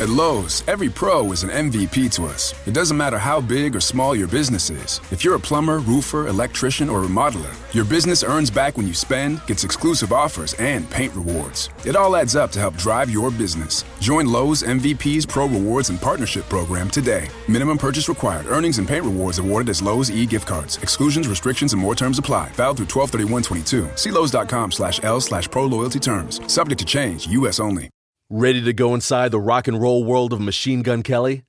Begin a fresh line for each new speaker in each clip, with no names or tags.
At Lowe's, every pro is an MVP to us. It doesn't matter how big or small your business is. If you're a plumber, roofer, electrician, or remodeler, your business earns back when you spend, gets exclusive offers, and paint rewards. It all adds up to help drive your business. Join Lowe's MVP's Pro Rewards and Partnership Program today. Minimum purchase required. Earnings and paint rewards awarded as Lowe's e-gift cards. Exclusions, restrictions, and more terms apply. Valid through 12/31/22. See Lowes.com/L/pro loyalty terms. Subject to change. U.S. only.
Ready to go inside the rock and roll world of Machine Gun Kelly?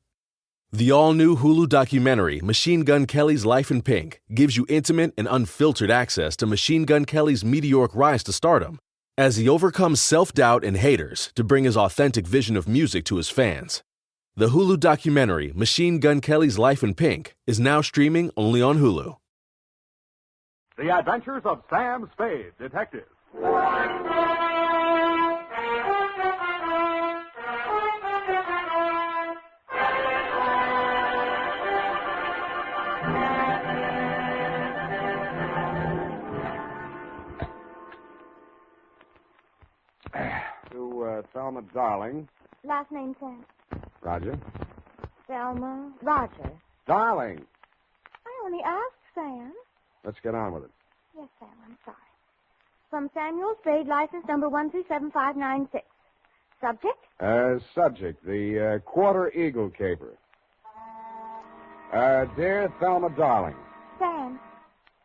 The all-new Hulu documentary, Machine Gun Kelly's Life in Pink, gives you intimate and unfiltered access to Machine Gun Kelly's meteoric rise to stardom as he overcomes self-doubt and haters to bring his authentic vision of music to his fans. The Hulu documentary, Machine Gun Kelly's Life in Pink, is now streaming only on Hulu.
The Adventures of Sam Spade, Detective.
Thelma Darling.
Last name, Sam?
Roger.
Thelma Roger.
Darling.
I only asked, Sam.
Let's get on with it.
Yes, Sam, I'm sorry. From Samuel Spade, license number 1375596. Subject?
Subject, the Quarter Eagle caper. Dear Thelma Darling.
Sam.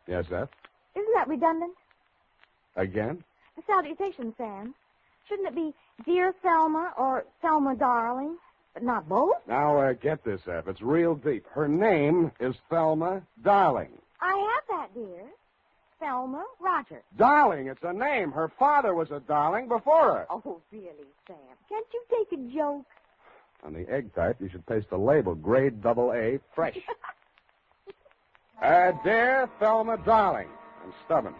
Yes, F?
Isn't that redundant?
Again?
A salutation, Sam. Shouldn't it be Dear Thelma or Thelma Darling, but not both?
Now, get this, F. It's real deep. Her name is Thelma Darling.
I have that, dear. Thelma Roger.
Darling, it's a name. Her father was a darling before her.
Oh, really, Sam? Can't you take a joke?
On the egg type, you should paste a label, grade AA, fresh. Dear Thelma Darling. I'm stubborn.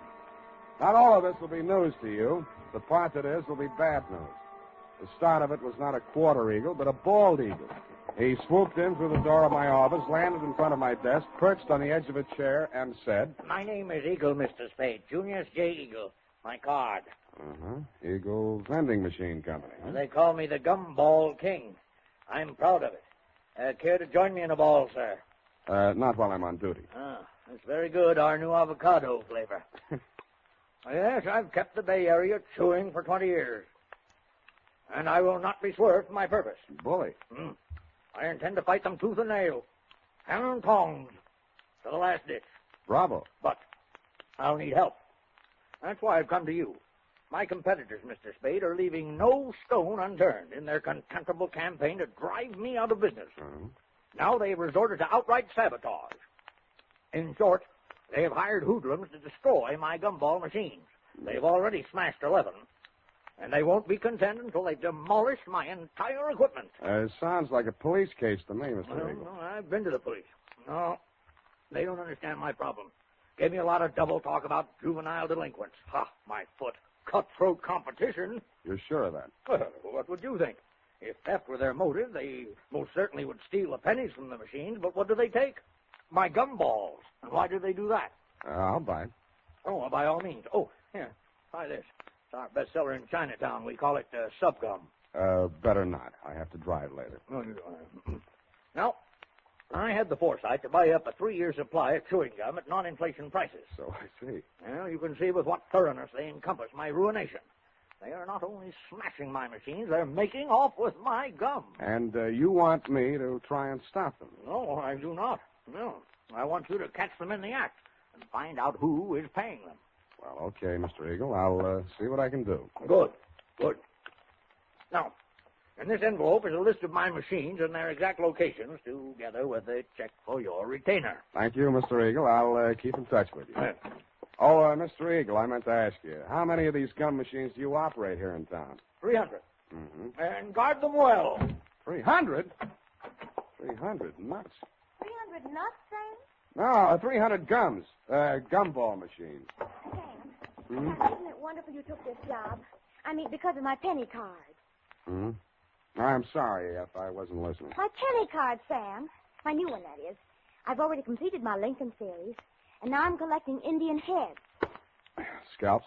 Not all of this will be news to you. The part that is will be bad news. The start of it was not a quarter eagle, but a bald eagle. He swooped in through the door of my office, landed in front of my desk, perched on the edge of a chair, and said...
My name is Eagle, Mr. Spade. Junius J. Eagle. My card.
Eagle Vending Machine Company. Huh?
They call me the Gumball King. I'm proud of it. Care to join me in a ball, sir?
Not while I'm on duty.
Ah, that's very good. Our new avocado flavor. Yes, I've kept the Bay Area chewing for 20 years. And I will not be swerved from my purpose.
Bully.
I intend to fight them tooth and nail. Hammer and tongs. To the last ditch.
Bravo.
But I'll need help. That's why I've come to you. My competitors, Mr. Spade, are leaving no stone unturned in their contemptible campaign to drive me out of business. Now they've resorted to outright sabotage. In short, they have hired hoodlums to destroy my gumball machines. They've already smashed 11, and they won't be content until they've demolished my entire equipment.
Sounds like a police case to me, Mr. Eagle.
No, I've been to the police. No, they don't understand my problem. Gave me a lot of double talk about juvenile delinquents. Ha, my foot. Cutthroat competition.
You're sure of that?
Well, what would you think? If theft were their motive, they most certainly would steal the pennies from the machines, but what do they take? My gumballs. And why do they do that?
I'll buy it.
Oh, well, by all means. Oh, here, try this. It's our bestseller in Chinatown. We call it Subgum.
Better not. I have to drive later.
No, you don't. Now, I had the foresight to buy up a 3-year supply of chewing gum at non-inflation prices.
So I see.
Well, you can see with what thoroughness they encompass my ruination. They are not only smashing my machines, they're making off with my gum.
And you want me to try and stop them?
No, I do not. No. I want you to catch them in the act and find out who is paying them.
Well, okay, Mr. Eagle. I'll see what I can do.
Good. Now, in this envelope is a list of my machines and their exact locations, together with a check for your retainer.
Thank you, Mr. Eagle. I'll keep in touch with you. Mr. Eagle, I meant to ask you, how many of these gum machines do you operate here in town?
300. And guard them well.
300? 300 nuts.
300 nuts, Sam?
No, 300 gums. Gumball machines.
Sam, isn't it wonderful you took this job? I mean, because of my penny card.
I'm sorry if I wasn't listening.
My penny card, Sam. My new one, that is. I've already completed my Lincoln series, and now I'm collecting Indian heads.
Scalps?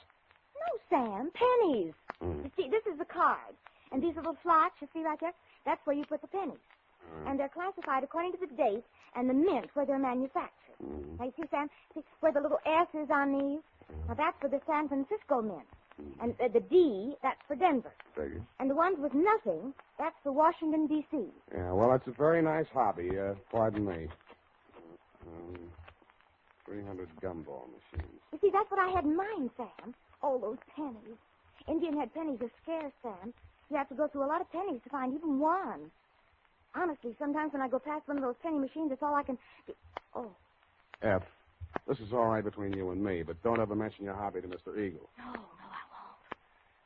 No, Sam, pennies. You see, this is the card. And these little slots, you see right there, that's where you put the pennies. And they're classified according to the date and the mint where they're manufactured. Now, you see, Sam, see where the little S is on these? Now, that's for the San Francisco mint. And the D, that's for Denver.
Figures.
And the ones with nothing, that's for Washington, D.C.
Yeah, well, it's a very nice hobby. Pardon me. 300 gumball machines.
You see, that's what I had in mind, Sam. All those pennies. Indian head pennies are scarce, Sam. You have to go through a lot of pennies to find even one. Honestly, sometimes when I go past one of those penny machines, that's all I can... Oh.
F, this is all right between you and me, but don't ever mention your hobby to Mr. Eagle.
No, I won't.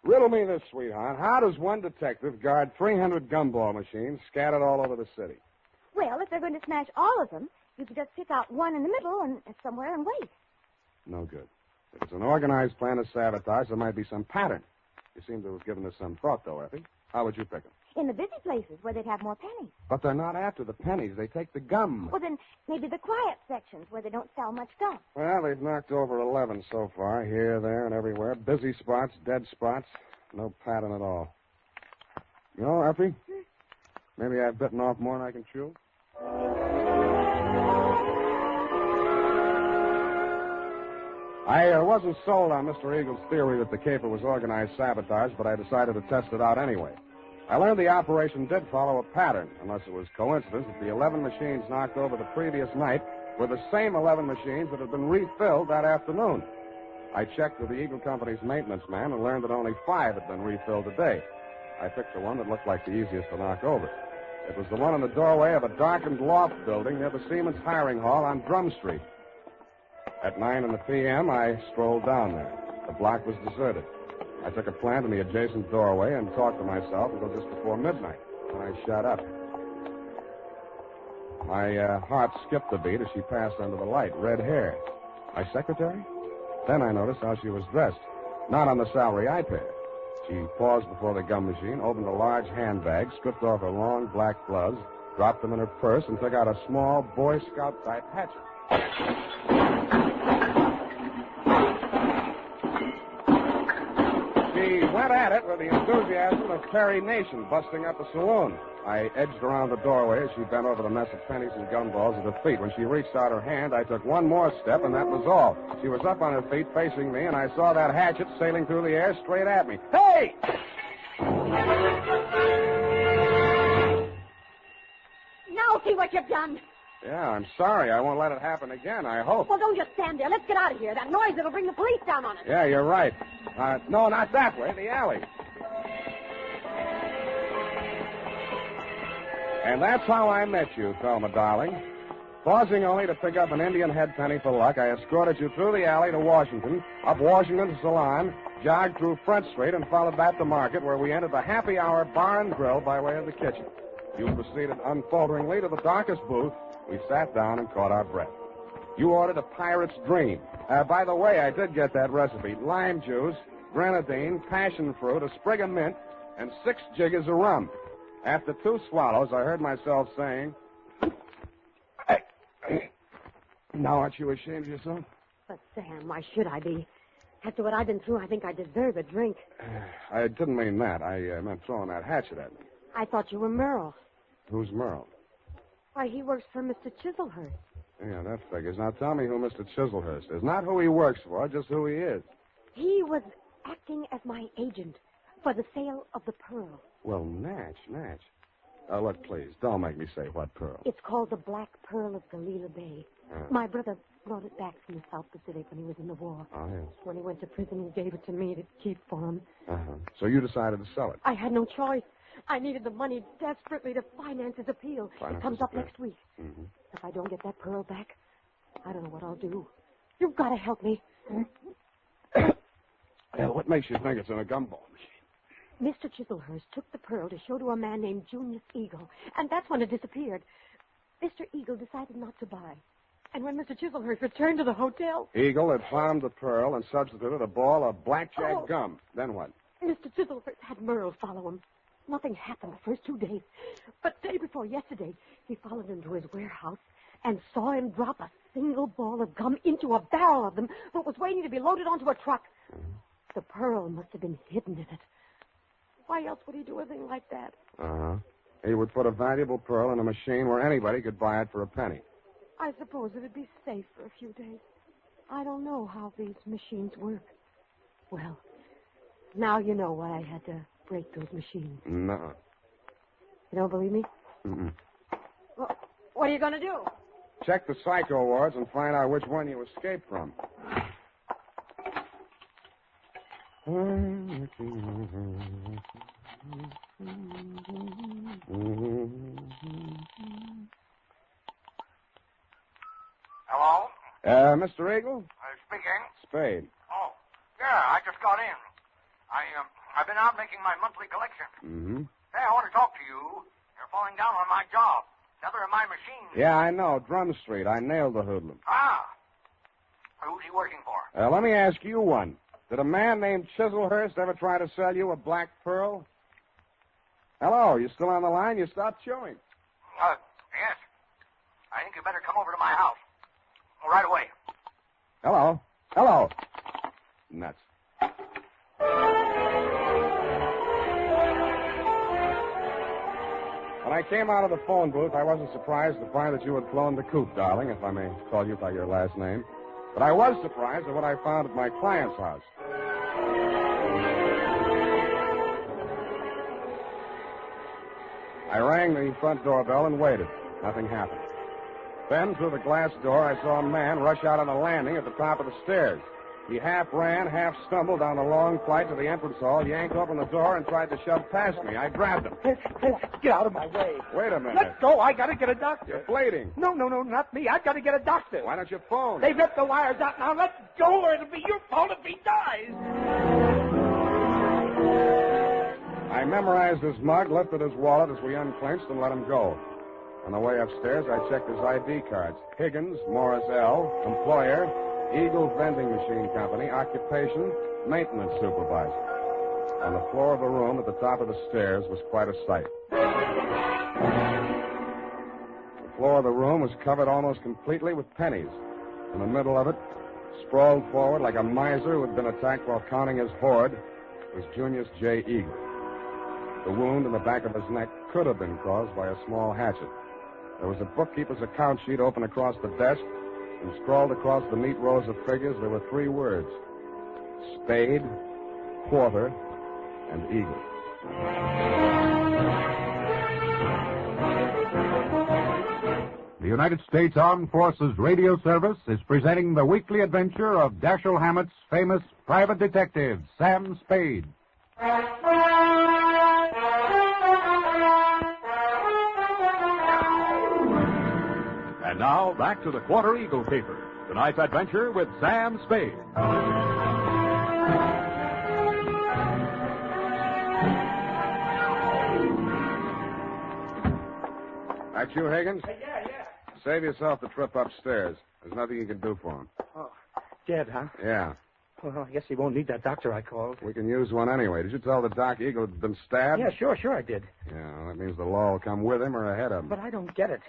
Riddle me this, sweetheart. How does one detective guard 300 gumball machines scattered all over the city?
Well, if they're going to smash all of them, you could just pick out one in the middle and somewhere and wait.
No good. If it's an organized plan of sabotage, there might be some pattern. You seem to have given this some thought, though, Effie. How would you pick them?
In the busy places where they'd have more pennies.
But they're not after the pennies. They take the gum.
Well, then maybe the quiet sections where they don't sell much gum.
Well, they've knocked over 11 so far, here, there, and everywhere. Busy spots, dead spots. No pattern at all. You know, Effie, maybe I've bitten off more than I can chew. I wasn't sold on Mr. Eagle's theory that the caper was organized sabotage, but I decided to test it out anyway. I learned the operation did follow a pattern, unless it was coincidence that the 11 machines knocked over the previous night were the same 11 machines that had been refilled that afternoon. I checked with the Eagle Company's maintenance man and learned that only 5 had been refilled today. I picked the one that looked like the easiest to knock over. It was the one in the doorway of a darkened loft building near the Siemens Hiring Hall on Drum Street. At 9 in the p.m., I strolled down there. The block was deserted. I took a plant in the adjacent doorway and talked to myself until just before midnight, when I shut up. My heart skipped a beat as she passed under the light. Red hair. My secretary? Then I noticed how she was dressed. Not on the salary I paid. She paused before the gum machine, opened a large handbag, stripped off her long black gloves, dropped them in her purse, and took out a small Boy Scout-type hatchet. She went at it with the enthusiasm of Perry Nation busting up a saloon. I edged around the doorway as she bent over the mess of pennies and gumballs at her feet. When she reached out her hand, I took one more step, and that was all. She was up on her feet facing me, and I saw that hatchet sailing through the air straight at me. Hey!
Now see what you've done.
Yeah, I'm sorry. I won't let it happen again, I hope.
Well, don't just stand there. Let's get out of here. That noise will bring the police down on us.
Yeah, you're right. No, not that way. The alley. And that's how I met you, Thelma, darling. Pausing only to pick up an Indian head penny for luck, I escorted you through the alley to Washington, up Washington to Salon, jogged through Front Street, and followed back to Market, where we entered the happy hour bar and grill by way of the kitchen. You proceeded unfalteringly to the darkest booth. We sat down and caught our breath. You ordered a pirate's dream. By the way, I did get that recipe. Lime juice, grenadine, passion fruit, a sprig of mint, and 6 jiggers of rum. After 2 swallows, I heard myself saying, now aren't you ashamed of yourself?
But, Sam, why should I be? After what I've been through, I think I deserve a drink.
I didn't mean that. I meant throwing that hatchet at me.
I thought you were Merle.
Who's Merle?
Why, he works for Mr. Chiselhurst.
Yeah, that figures. Now tell me who Mr. Chiselhurst is. Not who he works for, just who he is.
He was acting as my agent for the sale of the pearl.
Well, Natch. Look, please, don't make me say what pearl.
It's called the Black Pearl of Galila Bay. My brother brought it back from the South Pacific when he was in the war.
Oh, yes.
When he went to prison, he gave it to me to keep for him.
So you decided to sell it?
I had no choice. I needed the money desperately to finance his appeal. It comes up next week.
Mm-hmm.
If I don't get that pearl back, I don't know what I'll do. You've got to help me.
What makes you think it's in a gumball machine?
Mr. Chiselhurst took the pearl to show to a man named Junius Eagle, and that's when it disappeared. Mr. Eagle decided not to buy. And when Mr. Chiselhurst returned to the hotel...
Eagle had found the pearl and substituted a ball of blackjack gum. Then what?
Mr. Chiselhurst had Merle follow him. Nothing happened the first 2 days. But day before yesterday, he followed him to his warehouse and saw him drop a single ball of gum into a barrel of them that was waiting to be loaded onto a truck. The pearl must have been hidden in it. Why else would he do a thing like that?
Uh-huh. He would put a valuable pearl in a machine where anybody could buy it for a penny.
I suppose it'd be safe for a few days. I don't know how these machines work. Well, now you know why I had to break those machines.
No.
You don't believe me?
Mm-mm.
Well, what are you going to do?
Check the psycho wards and find out which one you escaped from.
Hello?
Mr. Eagle?
Speaking.
Spade.
Oh, yeah, I just got in. I've been out making my monthly collection.
Mm-hmm.
Hey, I want to talk to you. You're falling down on my job. Another of my machines.
Yeah, I know. Drum Street. I nailed the hoodlum.
Ah. Who's he working for?
Let me ask you one. Did a man named Chiselhurst ever try to sell you a black pearl? Hello, you still on the line? You stopped chewing.
Yes. I think you better come over to my house. Right away.
Hello. Hello. Nuts. When I came out of the phone booth, I wasn't surprised to find that you had flown the coop, darling, if I may call you by your last name. But I was surprised at what I found at my client's house. I rang the front doorbell and waited. Nothing happened. Then, through the glass door, I saw a man rush out on the landing at the top of the stairs. He half ran, half stumbled down the long flight to the entrance hall, yanked open the door, and tried to shove past me. I grabbed him.
Get out of my way.
Wait a minute.
Let go. I got to get a doctor.
You're bleeding.
No, not me. I've got to get a doctor.
Why don't you phone?
They've ripped the wires out now. Let go, or it'll be your fault if he dies.
I memorized his mug, lifted his wallet as we unclinched, and let him go. On the way upstairs, I checked his ID cards. Higgins, Morris L., employer, Eagle Vending Machine Company, occupation, maintenance supervisor. On the floor of the room at the top of the stairs was quite a sight. The floor of the room was covered almost completely with pennies. In the middle of it, sprawled forward like a miser who had been attacked while counting his hoard, was Junius J. Eagle. The wound in the back of his neck could have been caused by a small hatchet. There was a bookkeeper's account sheet open across the desk, and scrawled across the neat rows of figures there were 3 words: Spade, Quarter, and Eagle.
The United States Armed Forces Radio Service is presenting the weekly adventure of Dashiell Hammett's famous private detective, Sam Spade. And now, back to the Quarter Eagle paper. Tonight's adventure with Sam Spade.
That you, Higgins?
Yeah.
Save yourself the trip upstairs. There's nothing you can do for him.
Oh, dead, huh?
Yeah.
Well, I guess he won't need that doctor I called.
We can use one anyway. Did you tell the doc Eagle had been stabbed?
Yeah, sure I did.
Yeah, well, that means the law will come with him or ahead of him.
But I don't get it.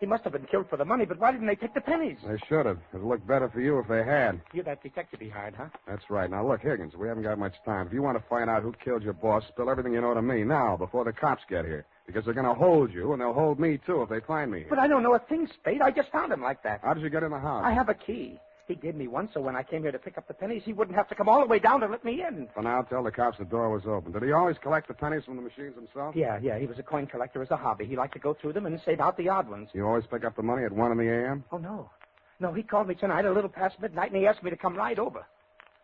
He must have been killed for the money, but why didn't they take the pennies?
They should have. It'd look better for you if they had.
You're that detective he hired, huh?
That's right. Now, look, Higgins, we haven't got much time. If you want to find out who killed your boss, spill everything you know to me now, before the cops get here. Because they're going to hold you, and they'll hold me, too, if they find me here.
But I don't know a thing, Spade. I just found him like that.
How did you get in the house?
I have a key. He gave me one, so when I came here to pick up the pennies, he wouldn't have to come all the way down to let me in.
For now, tell the cops the door was open. Did he always collect the pennies from the machines himself?
Yeah. He was a coin collector as a hobby. He liked to go through them and save out the odd ones.
You always pick up the money at 1 in the a.m.?
Oh, no. No, he called me tonight a little past midnight, and he asked me to come right over.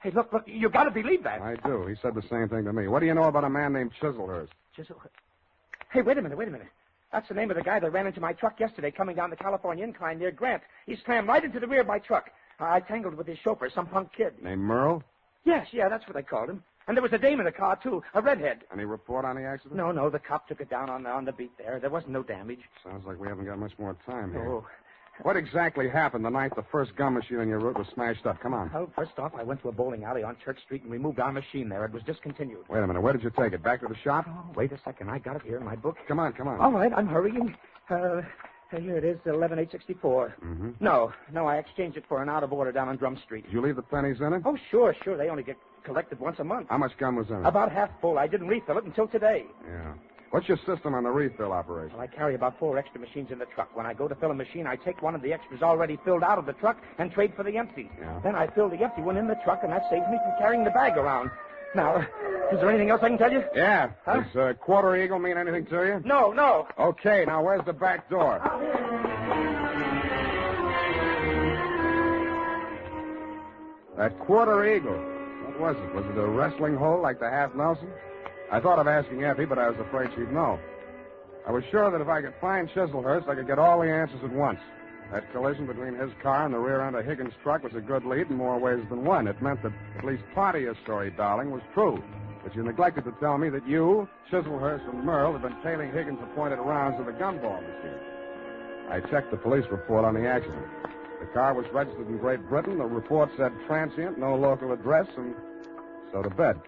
Hey, look, you got to believe that.
I do. He said the same thing to me. What do you know about a man named Chiselhurst?
Hey, wait a minute. That's the name of the guy that ran into my truck yesterday coming down the California incline near Grant. He slammed right into the rear of my truck. I tangled with his chauffeur, some punk kid.
Named Merle?
Yes, that's what they called him. And there was a dame in the car, too, a redhead.
Any report on the accident?
No, the cop took it down on the beat there. There wasn't no damage.
Sounds like we haven't got much more time here.
Oh.
What exactly happened the night the first gum machine on your route was smashed up? Come on.
Well, first off, I went to a bowling alley on Church Street and removed our machine there. It was discontinued.
Wait a minute. Where did you take it? Back to the shop?
Oh, wait a second. I got it here in my book.
Come on.
All right, I'm hurrying. Here it is, 11864.
Mm-hmm.
No, I exchanged it for an out-of-order down on Drum Street.
Did you leave the pennies in it?
Oh, sure. They only get
collected once a month.
How much gum was in it?
About half full. I didn't refill it until today.
Yeah. What's your system on the refill operation?
Well, I carry about 4 extra machines in the truck. When I go to fill a machine, I take one of the extras already filled out of the truck and trade for the empty.
Yeah.
Then I fill the empty one in the truck, and that saves me from carrying the bag around. Now, is there anything else I can tell you?
Yeah.
Huh?
Does quarter eagle mean anything to you?
No.
Okay, now where's the back door? That quarter eagle. What was it? Was it a wrestling hole like the half Nelson? I thought of asking Effie, but I was afraid she'd know. I was sure that if I could find Chislehurst, I could get all the answers at once. That collision between his car and the rear end of Higgins' truck was a good lead in more ways than one. It meant that at least part of your story, darling, was true. But you neglected to tell me that you, Chislehurst, and Merle had been tailing Higgins' appointed rounds of the gumball machine. I checked the police report on the accident. The car was registered in Great Britain. The report said transient, no local address, and so to bed.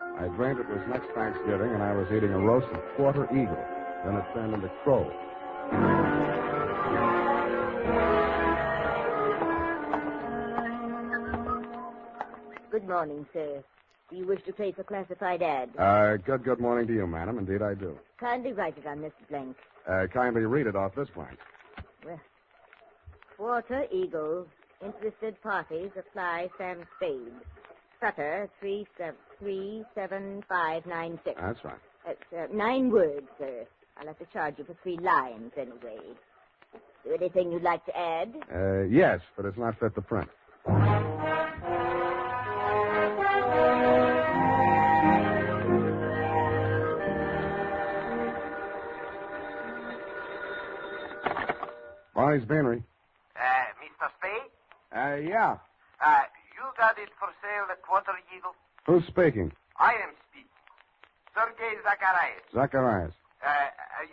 I dreamed it was next Thanksgiving, and I was eating a roasted quarter eagle. Then it turned into crow.
Good morning, sir. Do you wish to place a classified ad?
Good morning to you, madam. Indeed, I do.
Kindly write it on this blank.
Kindly read it off this blank.
Well, quarter eagle. Interested parties apply Sam Spade. Sutter 37596.
That's right.
That's 9 words, sir. I'll have to charge you for 3 lines anyway. Is there anything you'd like to add?
Yes, but it's not fit to print. Barney's Beanery.
Mr. Spade?
Yeah.
You got it for sale, the quarter eagle?
Who's speaking?
I am speaking. Sergei Zacharias.
Zacharias.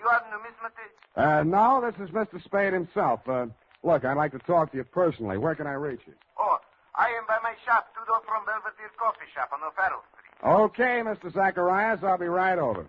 You are numismatist?
No, this is Mr. Spade himself. Look, I'd like to talk to you personally. Where can I reach you?
Oh, I am by my shop, 2 doors from Belvedere Coffee Shop on O'Farrell Street.
Okay, Mr. Zacharias, I'll be right over.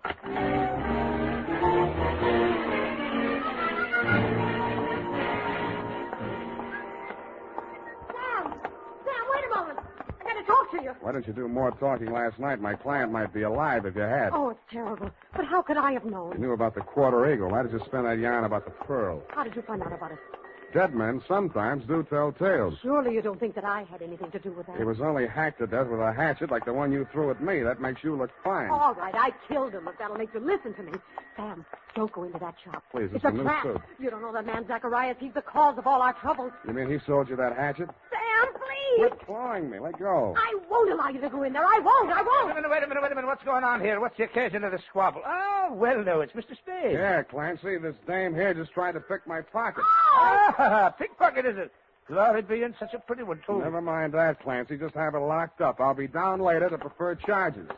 Sam, wait a moment. I gotta talk to you.
Why didn't you do more talking last night? My client might be alive if you had.
Oh, it's terrible. But how could I have
You
known?
knew about the quarter eagle. Why did you spin that yarn about the pearl?
How did you find out about it?
Dead men sometimes do tell tales.
Surely you don't think that I had anything to do with that.
He was only hacked to death with a hatchet like the one you threw at me. That makes you look fine.
All right, I killed him, if that'll make you listen to me. Sam, don't go into that shop.
Please,
it's
it's
a
a new
trap.
suit.
You don't know that man Zacharias. He's the cause of all our troubles.
You mean he sold you that hatchet?
Sam, please!
Quit clawing me. Let go.
I won't allow you to go in there. I won't.
Wait a minute. What's going on here? What's the occasion of the squabble? Oh, well, no, it's Mr. Spade.
Yeah, Clancy, this dame here just tried to pick my pocket.
Ah, pickpocket, is it? Glory be in such a pretty one, too.
Never mind that, Clancy. Just have it locked up. I'll be down later to preferred charges.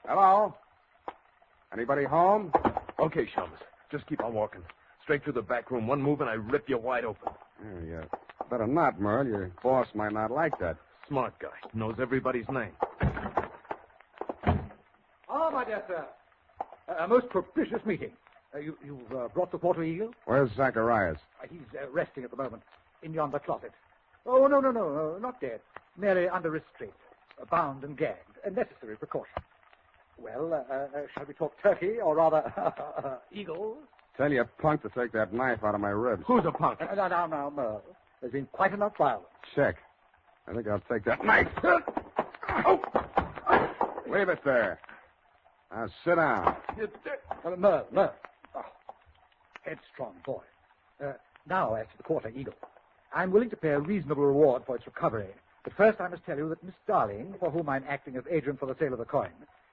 Hello? Anybody home?
Okay, Shelmus. Just keep on walking. Straight through the back room. One move and I rip you wide open.
Yeah. Better not, Merle. Your boss might not like that.
Smart guy. Knows everybody's name.
Oh, my dear sir. A most propitious meeting. You've brought the quarter eagle?
Where's Zacharias?
He's resting at the moment in yonder closet. Oh, no, not dead. Merely under restraint. Bound and gagged. A necessary precaution. Well, shall we talk turkey, or rather, eagles?
Tell your punk to take that knife out of my ribs.
Who's a punk?
Now, Merle. There's been quite enough violence.
Check. I think I'll take that knife. Oh. Leave it there. Now sit down.
Merle. Oh, headstrong boy. Now, as to the quarter eagle. I'm willing to pay a reasonable reward for its recovery. But first I must tell you that Miss Darling, for whom I'm acting as agent for the sale of the coin,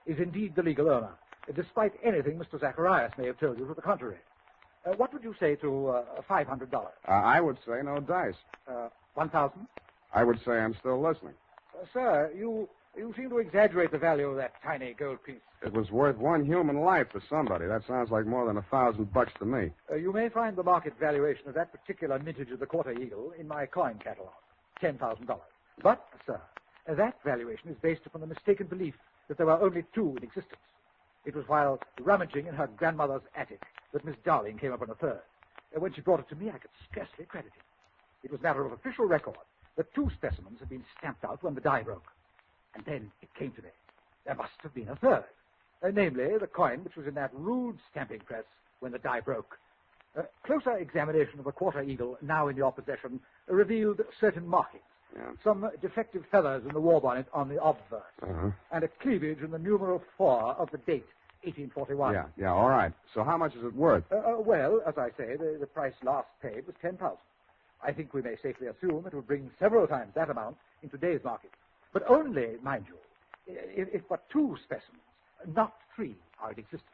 is indeed the legal owner, despite anything Mr. Zacharias may have told you to the contrary. What would you say to $500?
I would say no dice.
1,000?
I would say I'm still listening.
Sir, you seem to exaggerate the value of that tiny gold piece.
It was worth one human life to somebody. That sounds like more than $1,000 to me.
You may find the market valuation of that particular mintage of the quarter eagle in my coin catalog, $10,000. But, sir, that valuation is based upon the mistaken belief that there were only 2 in existence. It was while rummaging in her grandmother's attic that Miss Darling came upon a third. When she brought it to me, I could scarcely credit it. It was a matter of official record that 2 specimens had been stamped out when the die broke. And then it came to me. There must have been a third. Namely, the coin which was in that rude stamping press when the die broke. Closer examination of the quarter eagle, now in your possession, revealed certain markings.
Yeah.
Some defective feathers in the war bonnet on the obverse. And a cleavage in the numeral 4 of the date, 1841.
Yeah, all right. So how much is it worth?
Well, as I say, the price last paid was $10,000. I think we may safely assume it will bring several times that amount in today's market. But only, mind you, if but 2 specimens, not 3, are in existence.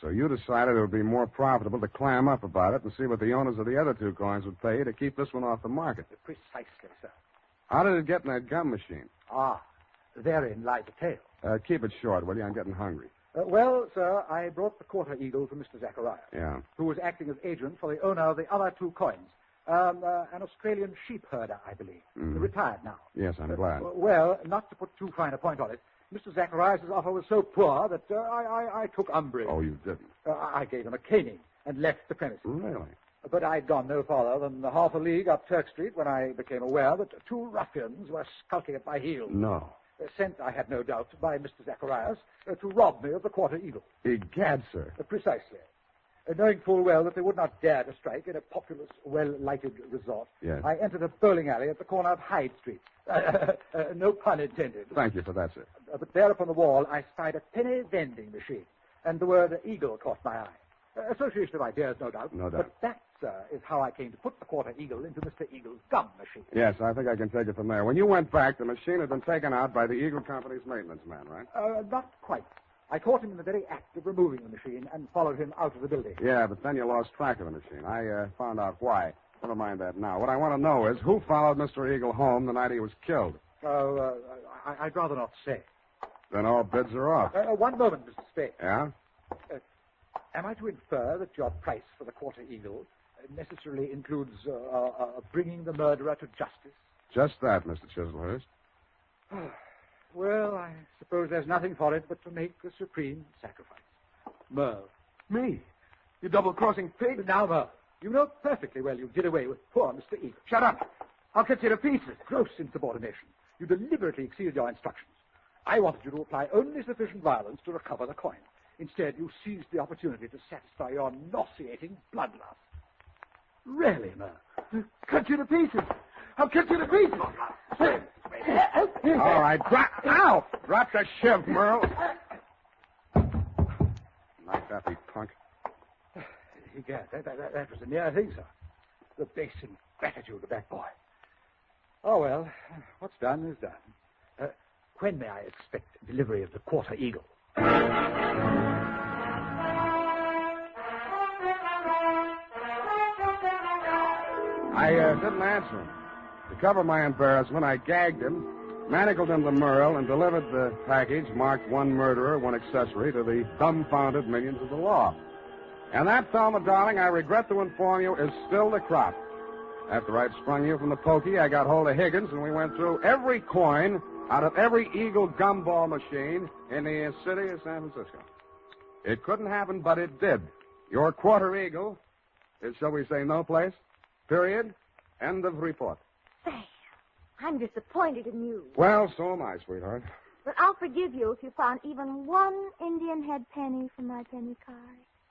So you decided it would be more profitable to clam up about it and see what the owners of the other 2 coins would pay to keep this one off the market.
Precisely, sir.
How did it get in that gum machine?
Therein lies the tale.
Keep it short, will you? I'm getting hungry.
Well, sir, I brought the quarter eagle to Mr. Zachariah.
Yeah.
Who was acting as agent for the owner of the other 2 coins. An Australian sheep herder, I believe. Retired now.
Yes, I'm glad.
Well, not to put too fine a point on it, Mr. Zacharias' offer was so poor that I took umbrage.
Oh, you didn't?
I gave him a caning and left the premises.
Really?
But I'd gone no farther than half a league up Turk Street when I became aware that 2 ruffians were skulking at my heels.
No.
Sent, I had no doubt, by Mr. Zacharias to rob me of the quarter eagle.
Egad, sir.
Precisely. Knowing full well that they would not dare to strike in a populous, well-lighted resort,
yes.
I entered a bowling alley at the corner of Hyde Street. No pun intended.
Thank you for that, sir.
But there upon the wall, I spied a penny vending machine, and the word eagle caught my eye. Association of ideas, no doubt.
No doubt.
But that, sir, is how I came to put the quarter eagle into Mr. Eagle's gum machine.
Yes, I think I can take it from there. When you went back, the machine had been taken out by the Eagle Company's maintenance man, right?
Not quite. I caught him in the very act of removing the machine and followed him out of the building.
Yeah, but then you lost track of the machine. I found out why. Never mind that now. What I want to know is who followed Mr. Eagle home the night he was killed.
I'd rather not say.
Then all bids are off.
One moment, Mr. Spade.
Yeah?
Am I to infer that your price for the quarter eagle necessarily includes bringing the murderer to justice?
Just that, Mr. Chislehurst.
Well, I suppose there's nothing for it but to make the supreme sacrifice. Merle.
Me? You double-crossing pig?
Now, Merle, you know perfectly well you did away with poor Mr. Eagle.
Shut up. I'll cut you to pieces.
Gross insubordination. You deliberately exceeded your instructions. I wanted you to apply only sufficient violence to recover the coin. Instead, you seized the opportunity to satisfy your nauseating bloodlust. Really, Merle?
Cut you to pieces. I'll cut you to pieces.
All right, ow! Drop the shiv, Merle. Like that, you punk.
Egad, that was a near thing, sir. The base ingratitude of that boy. Oh, well, what's done is done. When may I expect delivery of the quarter eagle?
I didn't answer him. To cover my embarrassment, I gagged him, manacled him to Merle, and delivered the package marked 1 murderer, 1 accessory to the dumbfounded millions of the law. And that, Thelma, darling, I regret to inform you, is still the crop. After I'd sprung you from the pokey, I got hold of Higgins, and we went through every coin out of every Eagle gumball machine in the city of San Francisco. It couldn't happen, but it did. Your quarter Eagle is, shall we say, no place. Period. End of report.
Sam, I'm disappointed in you.
Well, so am I, sweetheart.
But I'll forgive you if you found even 1 Indian head penny from my penny card.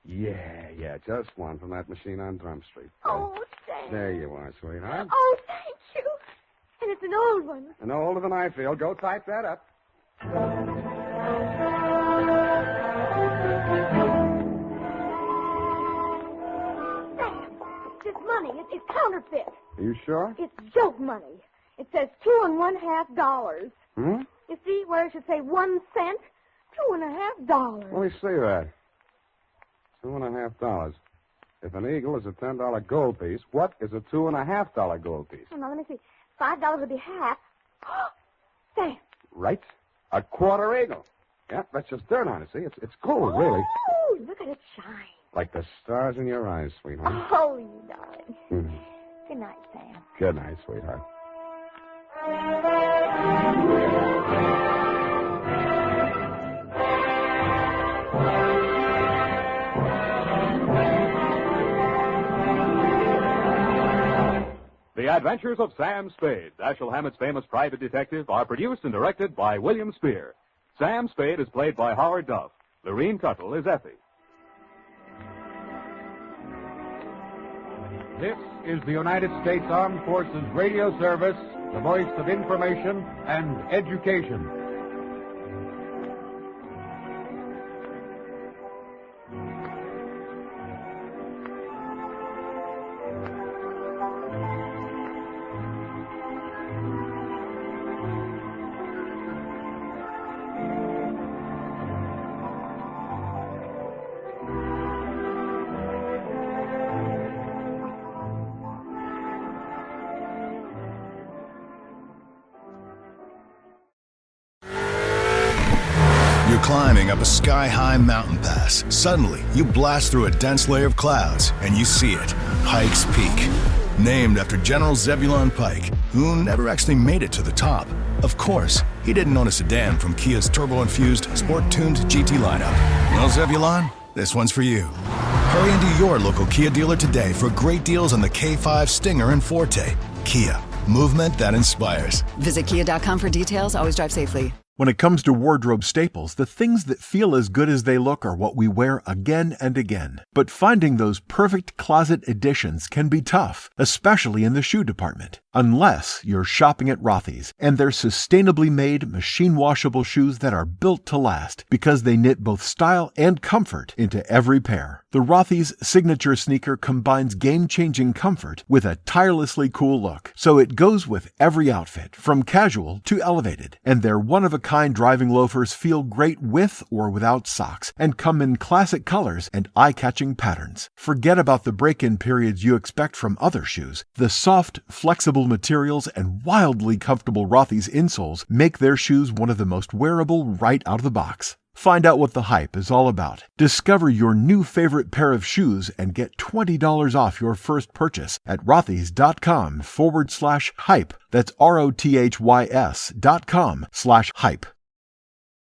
Yeah, just 1 from that machine on Drum Street.
Oh, Sam.
There you are, sweetheart.
Oh, thank you. And it's an old one.
And no older than I feel. Go type that up.
Sam, this money, it's counterfeit.
Are you sure?
It's joke money. It says $2.50.
Hmm?
You see where it should say 1 cent? $2.50.
Let me see that. $2.50. If an eagle is a $10 gold piece, what is a $2.50 gold piece?
Oh, now, let me see. $5 would be half. Sam.
Right. A quarter eagle. Yeah, that's just dirt on it. See, it's gold, really.
Oh, look at it shine.
Like the stars in your eyes, sweetheart.
Oh, you darling.
Mm.
Good night, Sam.
Good night, sweetheart.
Adventures of Sam Spade, Dashiell Hammett's famous private detective, are produced and directed by William Spier. Sam Spade is played by Howard Duff. Lurene Tuttle is Effie.
This is the United States Armed Forces Radio Service, the voice of information and education.
You're climbing up a sky-high mountain pass. Suddenly, you blast through a dense layer of clouds, and you see it, Pikes Peak. Named after General Zebulon Pike, who never actually made it to the top. Of course, he didn't own a sedan from Kia's turbo-infused, sport-tuned GT lineup. Well, Zebulon, this one's for you. Hurry into your local Kia dealer today for great deals on the K5 Stinger and Forte. Kia, movement that inspires.
Visit kia.com for details. Always drive safely.
When it comes to wardrobe staples, the things that feel as good as they look are what we wear again and again. But finding those perfect closet additions can be tough, especially in the shoe department. Unless you're shopping at Rothy's and their sustainably made, machine-washable shoes that are built to last because they knit both style and comfort into every pair. The Rothy's signature sneaker combines game-changing comfort with a tirelessly cool look, so it goes with every outfit, from casual to elevated. And their one-of-a-kind driving loafers feel great with or without socks and come in classic colors and eye-catching patterns. Forget about the break-in periods you expect from other shoes. The soft, flexible materials and wildly comfortable Rothy's insoles make their shoes one of the most wearable right out of the box. Find out what the hype is all about. Discover your new favorite pair of shoes and get $20 off your first purchase at rothys.com/hype. That's ROTHYS.com/hype.